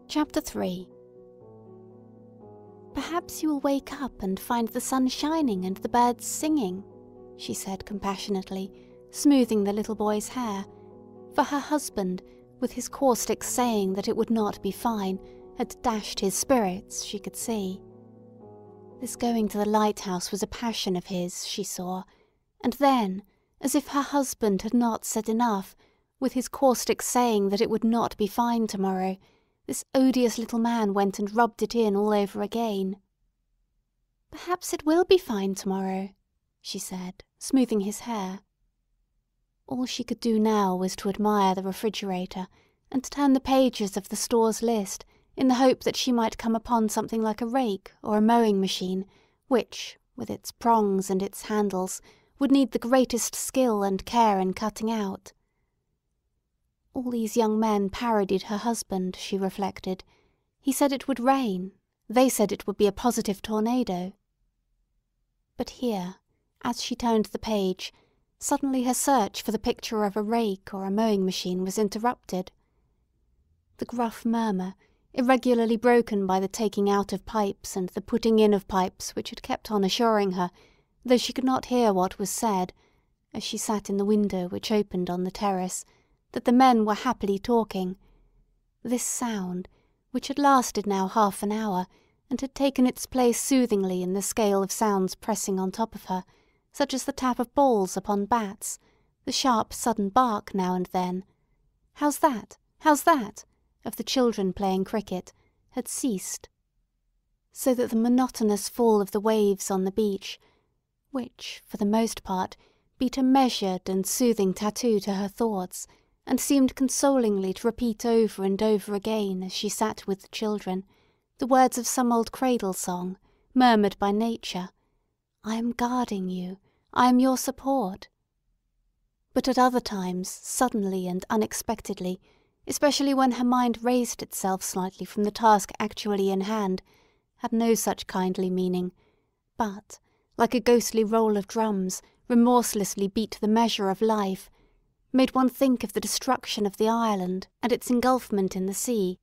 Chapter 3. "Perhaps you will wake up and find the sun shining and the birds singing," she said compassionately, smoothing the little boy's hair, for her husband, with his caustic saying that it would not be fine, had dashed his spirits, she could see. This going to the lighthouse was a passion of his, she saw, and then, as if her husband had not said enough, with his caustic saying that it would not be fine tomorrow, this odious little man went and rubbed it in all over again. "Perhaps it will be fine tomorrow," she said, smoothing his hair. All she could do now was to admire the refrigerator and turn the pages of the store's list in the hope that she might come upon something like a rake or a mowing machine, which, with its prongs and its handles, would need the greatest skill and care in cutting out. All these young men parodied her husband, she reflected. He said it would rain. They said it would be a positive tornado. But here, as she turned the page, suddenly her search for the picture of a rake or a mowing machine was interrupted. The gruff murmur, irregularly broken by the taking out of pipes and the putting in of pipes which had kept on assuring her, though she could not hear what was said, as she sat in the window which opened on the terrace, that the men were happily talking. This sound, which had lasted now half an hour, and had taken its place soothingly in the scale of sounds pressing on top of her, such as the tap of balls upon bats, the sharp sudden bark now and then, "How's that? How's that?" of the children playing cricket, had ceased. So that the monotonous fall of the waves on the beach, which, for the most part, beat a measured and soothing tattoo to her thoughts, and seemed consolingly to repeat over and over again as she sat with the children, the words of some old cradle song, murmured by nature, "I am guarding you, I am your support." But at other times, suddenly and unexpectedly, especially when her mind raised itself slightly from the task actually in hand, had no such kindly meaning, but, like a ghostly roll of drums, remorselessly beat the measure of life, made one think of the destruction of the island and its engulfment in the sea,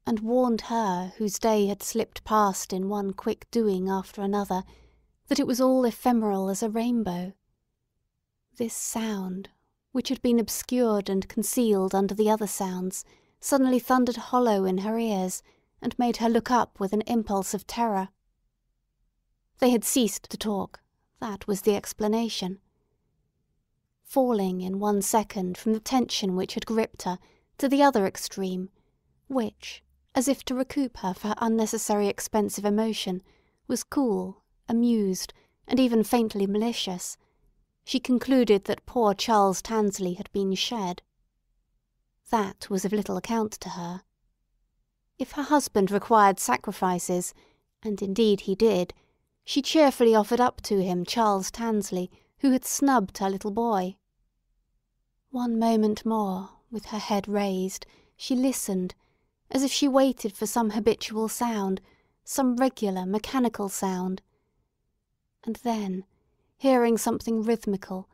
and warned her, whose day had slipped past in one quick doing after another, that it was all ephemeral as a rainbow. This sound, which had been obscured and concealed under the other sounds, suddenly thundered hollow in her ears, and made her look up with an impulse of terror. They had ceased to talk, that was the explanation. Falling in 1 second from the tension which had gripped her to the other extreme, which, as if to recoup her for her unnecessary expense of emotion, was cool, amused, and even faintly malicious, she concluded that poor Charles Tansley had been shed. That was of little account to her. If her husband required sacrifices, and indeed he did, she cheerfully offered up to him Charles Tansley, who had snubbed her little boy. One moment more, with her head raised, she listened, as if she waited for some habitual sound, some regular, mechanical sound. And then, hearing something rhythmical,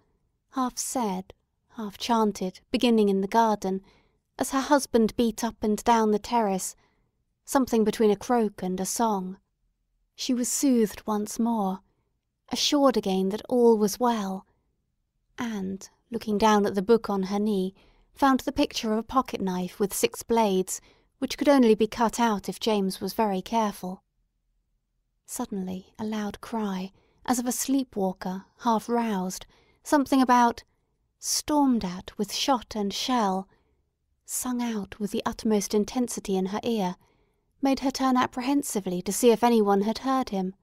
half said, half chanted, beginning in the garden, as her husband beat up and down the terrace, something between a croak and a song, she was soothed once more, assured again that all was well, and, looking down at the book on her knee, found the picture of a pocket-knife with 6 blades, which could only be cut out if James was very careful. Suddenly a loud cry, as of a sleep-walker, half roused, something about "stormed at with shot and shell," sung out with the utmost intensity in her ear, made her turn apprehensively to see if anyone had heard him.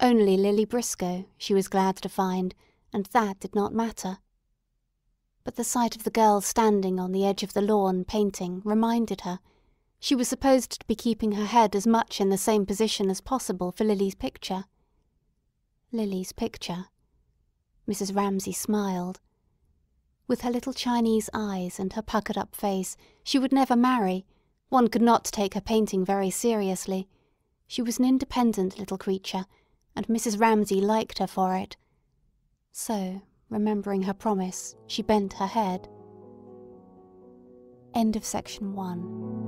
Only Lily Briscoe, she was glad to find, and that did not matter. But the sight of the girl standing on the edge of the lawn painting reminded her she was supposed to be keeping her head as much in the same position as possible for Lily's picture. Lily's picture. Mrs. Ramsay smiled. With her little Chinese eyes and her puckered-up face, she would never marry. One could not take her painting very seriously. She was an independent little creature, and Mrs. Ramsay liked her for it. So, remembering her promise, she bent her head. End of section 1.